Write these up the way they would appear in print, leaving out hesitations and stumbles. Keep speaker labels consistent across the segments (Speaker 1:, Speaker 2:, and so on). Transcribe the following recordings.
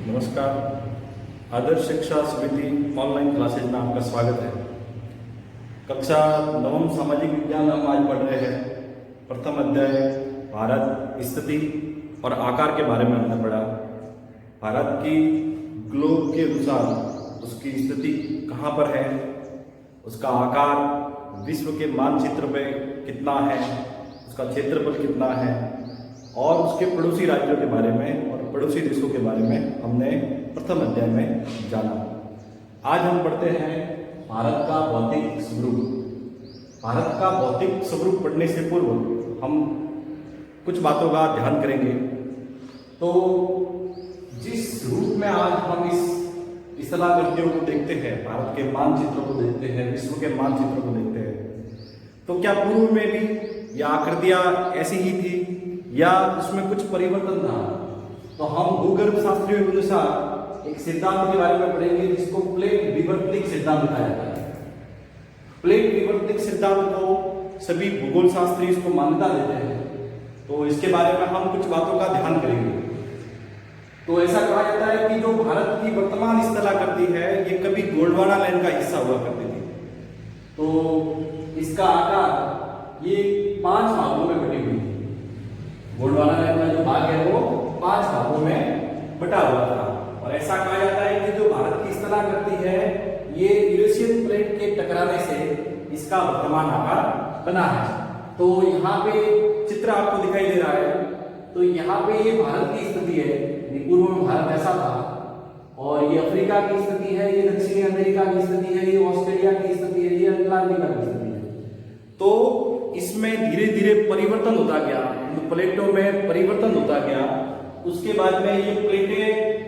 Speaker 1: नमस्कार। आदर्श शिक्षा समिति ऑनलाइन क्लासेज में आपका स्वागत है। कक्षा नवम सामाजिक विज्ञान हम आज पढ़ रहे हैं। प्रथम अध्याय भारत स्थिति और आकार के बारे में हमने पढ़ा। भारत की ग्लोब के अनुसार उसकी स्थिति कहाँ पर है, उसका आकार विश्व के मानचित्र में कितना है, उसका क्षेत्रफल कितना है और उसके पड़ोसी राज्यों के बारे में और पड़ोसी देशों के बारे में हमने प्रथम अध्याय में जाना। आज हम पढ़ते हैं भारत का भौतिक स्वरूप। भारत का भौतिक स्वरूप पढ़ने से पूर्व हम कुछ बातों का ध्यान करेंगे। तो जिस रूप में आज हम इस स्थलाकृतियों को देखते हैं, भारत के मानचित्र को देखते हैं, विश्व के मानचित्र को देखते हैं, तो क्या पूर्व में भी यह आकृतियां ऐसी ही थी या उसमें कुछ परिवर्तन था? तो हम भूगर्भ शास्त्रियों के अनुसार एक सिद्धांत के बारे में पढ़ेंगे जिसको प्लेट विवर्तनिक सिद्धांत कहा जाता है। प्लेट विवर्तनिक सिद्धांत को सभी भूगोल शास्त्री इसको मान्यता देते हैं, तो इसके बारे में हम कुछ बातों का ध्यान करेंगे। तो ऐसा कहा जाता है कि जो भारत की वर्तमान स्थलाकृति है ये कभी गोंडवाना लाइन का हिस्सा हुआ करती थी। तो इसका आकार ये 5 भागों में बटी हुई थी। गोंडवाना लाइन का जो भाग है वो 5 भागों में बटा हुआ था। और ऐसा कहा जाता है कि जो भारत की स्थलाकृति है ये यूरेशियन प्लेट के टकराने से इसका वर्तमान आकार बना है। तो यहाँ पे चित्र आपको दिखाई दे रहा है। तो यहाँ पे ये भारत की स्थिति है, पूर्व में भारत ऐसा था, और ये अफ्रीका की स्थिति है, ये दक्षिणी अमेरिका की स्थिति है, ये ऑस्ट्रेलिया की स्थिति है, ये अंटार्कटिका की स्थिति है। तो इसमें धीरे धीरे परिवर्तन होता गया, प्लेटों में परिवर्तन होता गया। उसके बाद में ये प्लेटें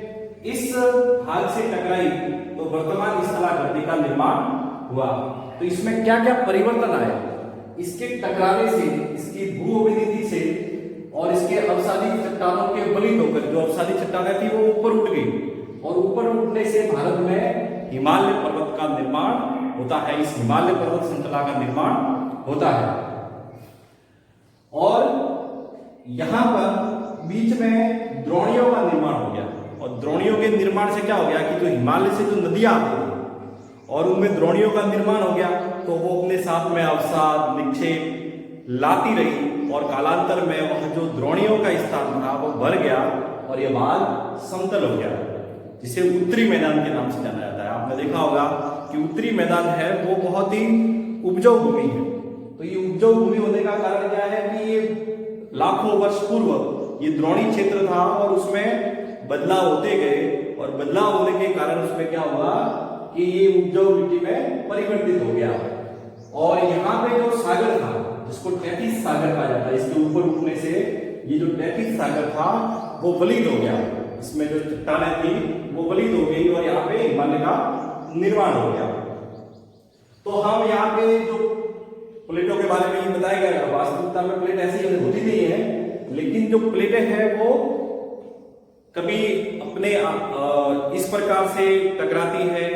Speaker 1: इस भाग से टकराई तो वर्तमान स्थलाकृति का निर्माण हुआ। तो इसमें क्या क्या परिवर्तन आए? इसके टकराने से, इसकी भू अभिनीति से और इसके अवसादी चट्टानों के बलित होकर, जो अवसादी चट्टानें थी वो ऊपर उठ गई और ऊपर उठने से भारत में हिमालय पर्वत का निर्माण होता है। इस हिमालय पर्वत श्रृंखला का निर्माण होता है। और यहां पर बीच में द्रोणियों का निर्माण हो गया, और द्रोणियों के निर्माण से क्या हो गया कि जो हिमालय से जो नदियां आती थी और उनमें द्रोणियों का निर्माण हो गया, तो वो अपने साथ में अवसाद निक्षेप लाती रही और कालांतर में वह जो द्रोणियों का स्थान था वो भर गया और यह भाग समतल हो गया, जिसे उत्तरी मैदान के नाम से जाना जाता है। आपने देखा होगा कि उत्तरी मैदान है वो बहुत ही उपजाऊ भूमि है। तो ये उपजाऊ भूमि होने का कारण क्या है कि ये लाखों वर्ष पूर्व ये द्रोणी क्षेत्र था और उसमें बदलाव होते गए, और बदलाव होने के कारण उसमें क्या हुआ कि ये उपजाऊ मिट्टी में परिवर्तित हो गया। और यहाँ पे जो सागर था, जिसको टैथिस सागर कहा जाता है, इसके ऊपर उठने से ये जो टैथिस सागर था वो वलित हो गया। इसमें जो चट्टानें थी वो वलित हो गई और यहाँ पे हिमालय का निर्माण हो गया। तो हम यहाँ पे जो प्लेटों के बारे में ये बताया गया है, वास्तविकता में प्लेट ऐसी होती नहीं है, लेकिन जो प्लेटें हैं वो कभी अपने इस प्रकार से टकराती है,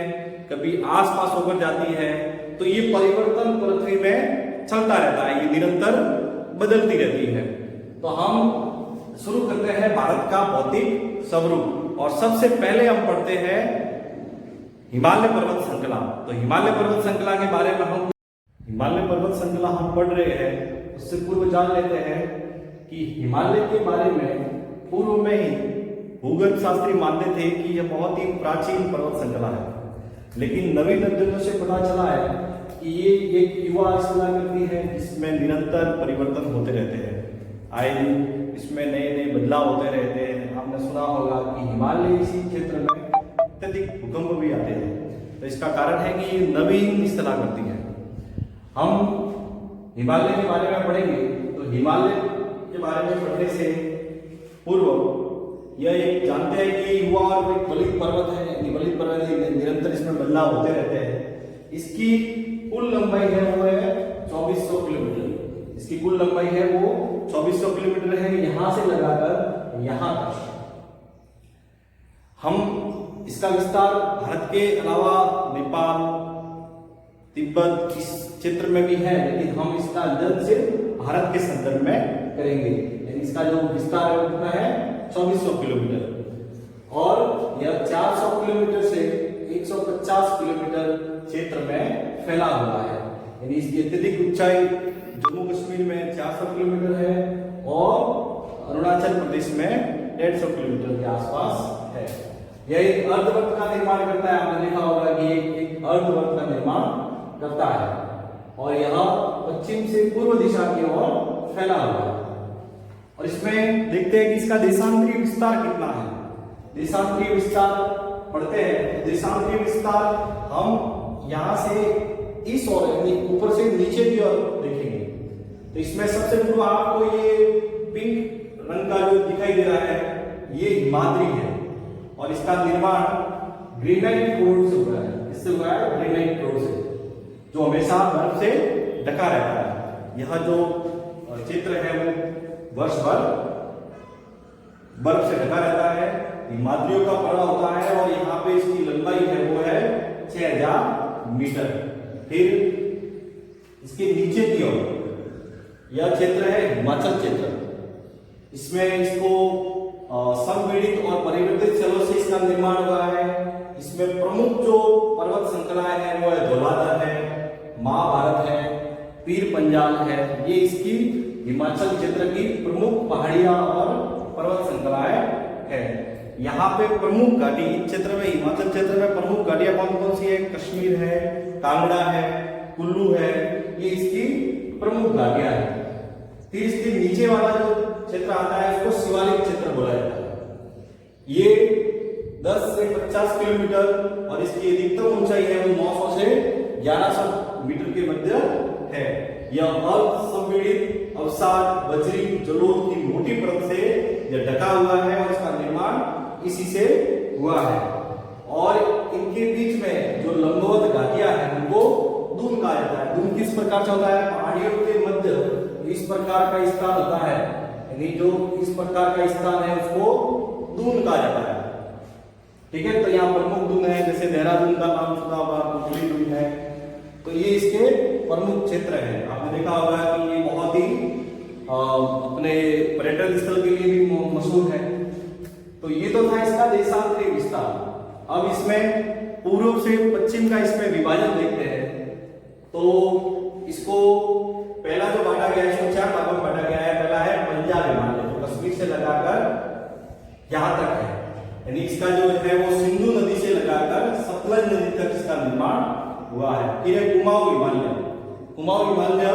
Speaker 1: कभी आसपास होकर जाती है। तो ये परिवर्तन पृथ्वी में चलता रहता है, ये निरंतर बदलती रहती है। तो हम शुरू करते हैं भारत का भौतिक स्वरूप, और सबसे पहले हम पढ़ते हैं हिमालय पर्वत श्रृंखला। तो हिमालय पर्वत श्रृंखला के बारे में हम हिमालय पर्वत श्रृंखला हम पढ़ रहे हैं, उससे पूर्व जान लेते हैं कि हिमालय के बारे में पूर्व में ही भूगर्भ शास्त्री मानते थे कि यह बहुत ही प्राचीन पर्वत श्रृंखला है। लेकिन नवीन अध्ययनों से पता चला है कि ये एक युवा स्थलाकृति है जिसमें निरंतर परिवर्तन होते रहते हैं। आए दिन इसमें नए नए बदलाव होते रहते हैं। आपने सुना होगा कि हिमालय इसी क्षेत्र में अत्यधिक भूकंप भी आते हैं। तो इसका कारण है कि ये नवीन स्थलाकृति है। हम हिमालय के बारे में पढ़ेंगे। तो हिमालय के बारे में पढ़ने से पूर्व यह एक जानते हैं कि युवा और एक वलित पर्वत है, वलित पर्वत निरंतर इसमें बदलाव होते रहते हैं। इसकी कुल लंबाई है वो है 2400 किलोमीटर। इसकी कुल लंबाई है वो 2400 किलोमीटर है, यहां से लगाकर यहां तक। हम इसका विस्तार भारत के अलावा नेपाल, तिब्बत इस क्षेत्र में भी है, लेकिन हम इसका अध्ययन सिर्फ भारत के संदर्भ में करेंगे। इसका जो विस्तार है वो कितना है 2400 किलोमीटर। और किलोमीटर से 150 किलोमीटर क्षेत्र में फैला हुआ है। यानी इसकी अत्यधिक ऊंचाई जम्मू कश्मीर में 400 किलोमीटर है और अरुणाचल प्रदेश में 150 किलोमीटर के आसपास है। यह एक अर्धवृत्त का निर्माण करता है। आपने देखा होगा कि एक अर्धवृत्त का निर्माण करता है और यह पश्चिम से पूर्व दिशा की ओर फैला हुआ है। और इसमें देखते हैं कि इसका देशांतरीय विस्तार कितना है। देशांतरीय विस्तार पढ़ते हैं। देशांतरीय विस्तार हम यहां से इस ओर यानी ऊपर से नीचे की ओर देखेंगे तो इसमें सबसे पूर्व आपको ये पिंक रंग का जो दिखाई दे रहा है ये हिमाद्री है और इसका निर्माण ग्रेनाइट फ्लोर से हुआ है। इससे हुआ है ग्रेनाइट फ्लोर से, जो हमेशा बर्फ से ढका रहता है। यह जो क्षेत्र है वो वर्ष भर बर्फ से ढका रहता है। हिमाद्रियों का पड़ा होता है और यहाँ पे इसकी लंबाई है वो है 6000 मीटर। फिर इसके नीचे की ओर यह क्षेत्र है हिमाचल क्षेत्र। इसमें इसको संपीड़ित और परिवर्तित जलों से इसका निर्माण हुआ है। इसमें प्रमुख जो पर्वत श्रृंखलाएं हैं वो है धौलाधर है, महाभारत है, पीर पंजाल है। ये इसकी हिमाचल क्षेत्र की प्रमुख पहाड़ियां और पर्वत श्रृंखलाएं है। यहाँ पे प्रमुख घाटी इस क्षेत्र में, हिमाचल क्षेत्र में प्रमुख घाटियां कौन कौन सी है? कश्मीर है, कांगड़ा है, कुल्लू है, ये इसकी प्रमुख घाटियां है। फिर इसके नीचे वाला जो क्षेत्र आता है उसको शिवालिक क्षेत्र बोला जाता है। ये 10 से 50 किलोमीटर और इसकी अधिकतम ऊंचाई है वो 900 से 1100 मीटर के मध्य है। यह असंपीड़ित अवसाद बजरी जलोढ़ की मोटी परत से यह ढका हुआ है और इसका निर्माण इसी से हुआ है। और इनके बीच में जो लंबवत घाटियां हैं उनको दून कहा जाता है। दून किस प्रकार से होता है? पहाड़ियों के मध्य इस प्रकार का स्थान होता है, यानी जो इस प्रकार का स्थान है उसको दून कहा जाता है। ठीक है, तो यहाँ प्रमुख दून है, जैसे देहरादून का नाम सुना होगा, कुफरी दून है, तो ये इसके प्रमुख क्षेत्र है। आपने देखा होगा कि ये बहुत ही अपने पर्यटन स्थल के लिए भी मशहूर है। तो ये तो था इसका देशांतरीय विस्तार। अब इसमें पूर्व से पश्चिम का इसमें विभाजन देखते हैं। तो इसको पहला जो बांटा गया है इसको 4 भागों में बांटा गया है। पहला है पंजाब हिमालय, जो कश्मीर से लगाकर यहां तक है, यानी इसका जो है वो सिंधु नदी से लगाकर सतलज नदी तक इसका निर्माण हुआ है। फिर है कुमाऊं हिमालय। कुमाऊं हिमालय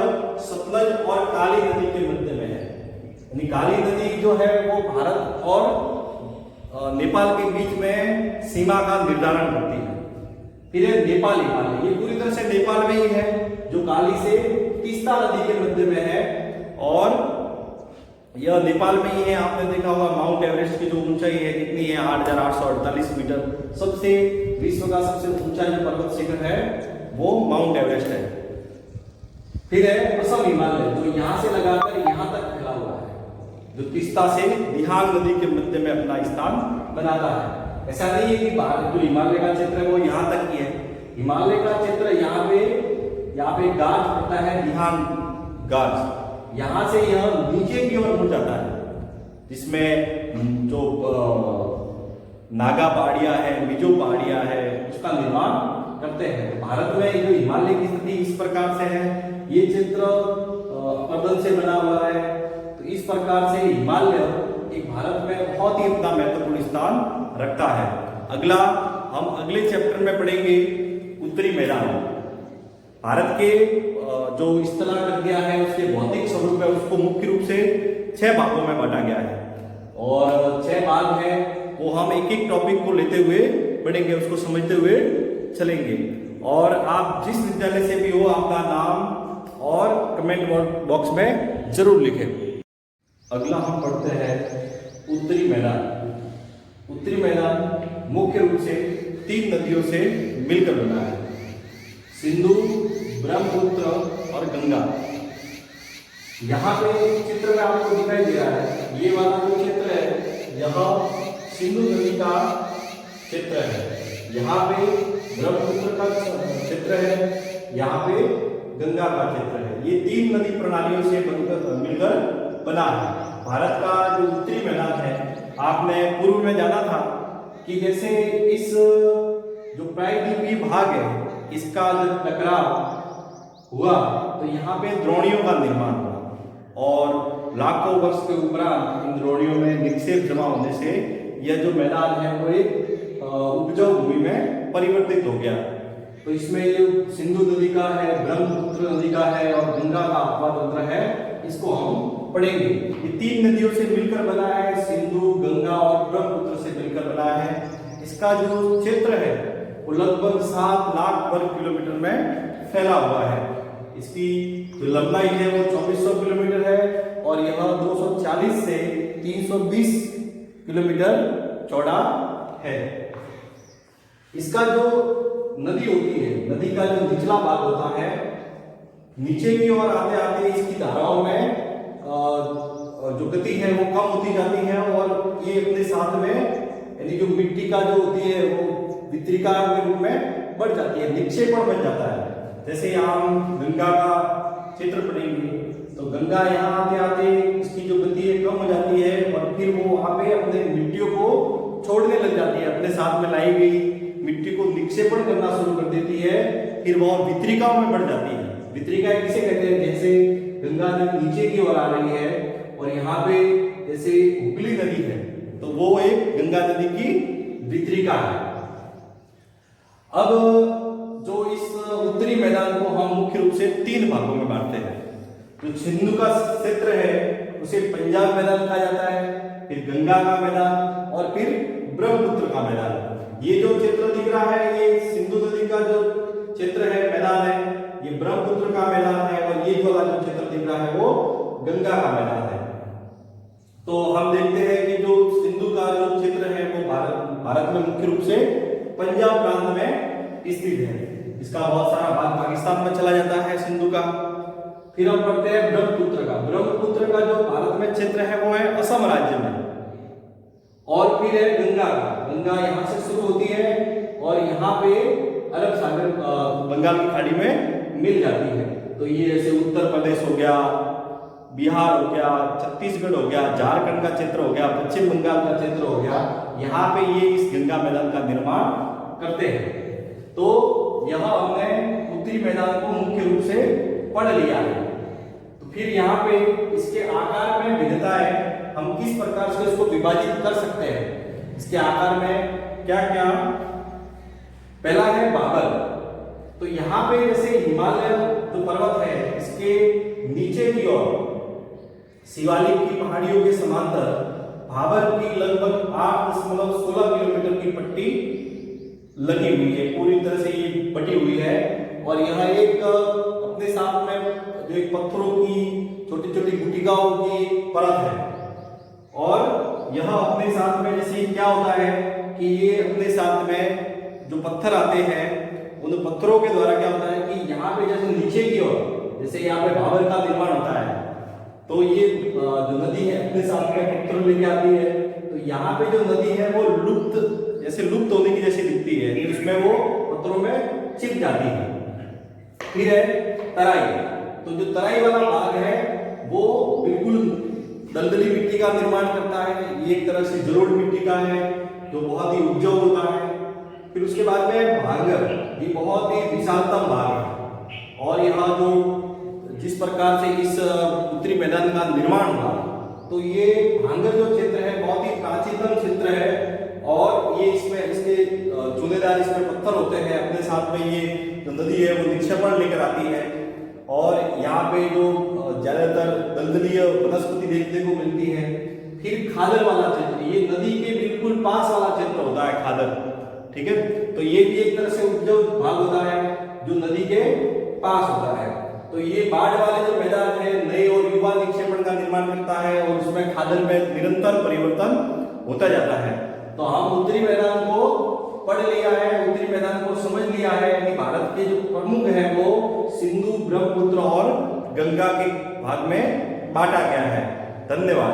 Speaker 1: सतलज और काली नदी के मध्य में है, यानी काली नदी जो है वो भारत और नेपाल के बीच में सीमा का निर्धारण करती है। फिर है नेपाल हिमालय, ये पूरी तरह से नेपाल में ही है, जो काली से तीस्ता नदी के मध्य में है और यह नेपाल में ही है। आपने देखा होगा माउंट एवरेस्ट की जो ऊंचाई है कितनी है? 8848 मीटर। सबसे विश्व का सबसे ऊंचा जो पर्वत शिखर है वो माउंट एवरेस्ट है। फिर है असम हिमालय, जो यहाँ से लगाकर यहाँ तक फैला हुआ है, जो तीस्ता से दिहांग नदी के मध्य में अपना स्थान बनाता है। ऐसा नहीं है कि जो हिमालय का क्षेत्र है वो यहाँ तक ही है। हिमालय का क्षेत्र यहाँ पे गाज पड़ता है, दिहांग गाज, यहां से यह नीचे की ओर मुड़ जाता है, जिसमें जो नागा पहाड़ियां है, मिजो पहाड़ियां है, उसका निर्माण करते हैं। भारत में जो हिमालय की स्थिति इस प्रकार से है, ये क्षेत्र पर्वत से बना हुआ है। तो इस प्रकार से हिमालय एक भारत में बहुत ही अपना महत्वपूर्ण स्थान रखता है। अगला हम अगले चैप्टर में पढ़ेंगे उत्तरी मैदान। भारत के जो स्थलांतर दिया है उसके भौतिक स्वरूप है, उसको मुख्य रूप से 6 भागों में बांटा गया है और 6 भाग है वो हम एक एक टॉपिक को लेते हुए पढ़ेंगे, उसको समझते हुए चलेंगे। और आप जिस विद्यालय से भी हो आपका नाम और कमेंट बॉक्स में जरूर लिखें। अगला हम पढ़ते हैं उत्तरी मैदान। उत्तरी मैदान मुख्य रूप से 3 नदियों से मिलकर बना है, सिंधु, ब्रह्मपुत्र और गंगा। यहाँ पे चित्र में आपको दिखाई दे रहा है, ये वाला जो क्षेत्र है यह सिंधु नदी का क्षेत्र है, यहाँ पे ब्रह्मपुत्र का क्षेत्र है, यहाँ पे गंगा का क्षेत्र है। ये 3 नदी प्रणालियों से मिलकर बना है। भारत का जो उत्तरी मैदान है, आपने पूर्व में जाना था कि जैसे इस जो प्रायद्वीपीय भाग है इसका जब टकराव हुआ तो यहाँ पे द्रोणियों का निर्माण हुआ और लाखों वर्ष के उपरांत इन द्रोणियों में निक्षेप जमा होने से यह जो मैदान है वो एक उपजाऊ भूमि में परिवर्तित हो गया। तो इसमें जो सिंधु नदी का है, ब्रह्मपुत्र नदी का है और गंगा का अपवाद तंत्र है, इसको हम पढ़ेंगे। ये तीन नदियों से मिलकर बना है, सिंधु, गंगा और ब्रह्मपुत्र से मिलकर बना है। इसका जो क्षेत्र है वो लगभग 7 लाख वर्ग किलोमीटर में फैला हुआ है। इसकी जो लंबाई है वो 2400 किलोमीटर है और यह 240 से 320 किलोमीटर चौड़ा है। इसका जो नदी होती है, नदी का जो निचला भाग होता है, नीचे की ओर आते आते इसकी धाराओं में जो गति है वो कम होती जाती है और ये अपने साथ में यानी जो मिट्टी का जो होती है वो वितरिका के रूप में बढ़ जाती है, निक्षेपण बन जाता है। जैसे यहाँ हम गंगा का क्षेत्र पढ़ेंगे तो गंगा यहाँ आते आते इसकी जो गति है कम हो जाती है और फिर वो वहां पे अपने मिट्टियों को छोड़ने लग जाती है, अपने साथ में लाई गई मिट्टी को निक्षेपण करना शुरू कर देती है, फिर वह वितरिकाओं में बढ़ जाती है। वितरिकाएं किसे कहते हैं? जैसे गंगा नदी नीचे की ओर आ रही है और यहाँ पे जैसे हुगली नदी है तो वो एक गंगा नदी की वितरिका है। अब जो इस उत्तरी मैदान को हम मुख्य रूप से 3 भागों में बांटते हैं। जो सिंधु का क्षेत्र है उसे पंजाब मैदान कहा जाता है, फिर गंगा का मैदान और फिर ब्रह्मपुत्र का मैदान। ये जो क्षेत्र दिख रहा है ये सिंधु नदी का जो क्षेत्र है, मैदान है, ये ब्रह्मपुत्र का मैदान है और ये वाला जो क्षेत्र दिख रहा है वो गंगा का मैदान है। तो हम देखते हैं कि जो सिंधु का जो क्षेत्र है वो भारत में मुख्य रूप से पंजाब प्रांत में स्थित है। इसका बहुत सारा भाग पाकिस्तान में चला जाता है सिंधु का। फिर हम पढ़ते हैं ब्रह्मपुत्र का। ब्रह्मपुत्र का जो भारत में क्षेत्र है वो है असम राज्य में। और फिर है गंगा का। गंगा यहाँ से शुरू होती है और यहाँ पे अरब सागर बंगाल की खाड़ी में मिल जाती है। तो ये जैसे उत्तर प्रदेश हो गया, बिहार हो गया, छत्तीसगढ़ हो गया, झारखंड का क्षेत्र हो गया, पश्चिम बंगाल का क्षेत्र हो गया, यहाँ पे ये इस गंगा मैदान का निर्माण करते हैं। तो यहाँ हमने उत्तरी मैदान को मुख्य रूप से पढ़ लिया है। तो फिर यहाँ पे इसके आकार में भिन्नता है, हम किस प्रकार से इसको विभाजित कर सकते हैं। इसके आकार में क्या क्या? पहला है बाबर। तो यहाँ पे जैसे हिमालय जो पर्वत है इसके नीचे की ओर शिवालिक की पहाड़ियों के समांतर भाबर की लगभग 8.16 किलोमीटर की पट्टी लगी हुई है, पूरी तरह से ये बटी हुई है। और यहाँ एक अपने साथ में जो एक पत्थरों की छोटी छोटी गुटिकाओं की परत है और यह अपने साथ में जैसे क्या होता है कि ये अपने साथ में जो पत्थर आते हैं उन पत्थरों के द्वारा क्या होता है कि यहाँ पे जैसे नीचे की ओर जैसे यहाँ पे भाबर का निर्माण होता है तो ये जो नदी है अपने साथ में पत्थर लेके आती है। तो यहाँ पे जो नदी है वो लुप्त होने की जैसी दिखती है, इसमें वो पत्थरों में चिप जाती है। फिर है तराई। तो जो तराई वाला भाग है वो बिल्कुल दलदली मिट्टी का निर्माण करता है, ये एक तरह से जलोढ़ मिट्टी का है जो बहुत ही उपजाऊ होता है। फिर उसके बाद में भांगर, ये बहुत ही विशालतम भाग है और यहाँ जो जिस प्रकार से इस उत्तरी मैदान का निर्माण हुआ तो ये भांगर जो क्षेत्र है बहुत ही प्राचीनतम क्षेत्र है और ये इसमें इसके चूनेदार इसमें पत्थर होते हैं, अपने साथ में ये जो नदी है वो निक्षेपण लेकर आती है और यहाँ पे जो ज्यादातर दलदलीय वनस्पति देखने को मिलती है। फिर खादर वाला क्षेत्र, ये नदी के बिल्कुल पास वाला क्षेत्र होता है खादर, ठीक है। तो ये भी एक तरह से उपजाऊ भाग होता है जो नदी के पास होता है। तो ये बाढ़ वाले जो मैदान है नए और युवा निक्षेपण का निर्माण करता है और उसमें खादर में निरंतर परिवर्तन होता जाता है। तो हम उत्तरी मैदान को पढ़ लिया है, उत्तरी मैदान को समझ लिया है, यानी भारत के जो प्रमुख है वो सिंधु, ब्रह्मपुत्र और गंगा के भाग में बांटा गया है। धन्यवाद।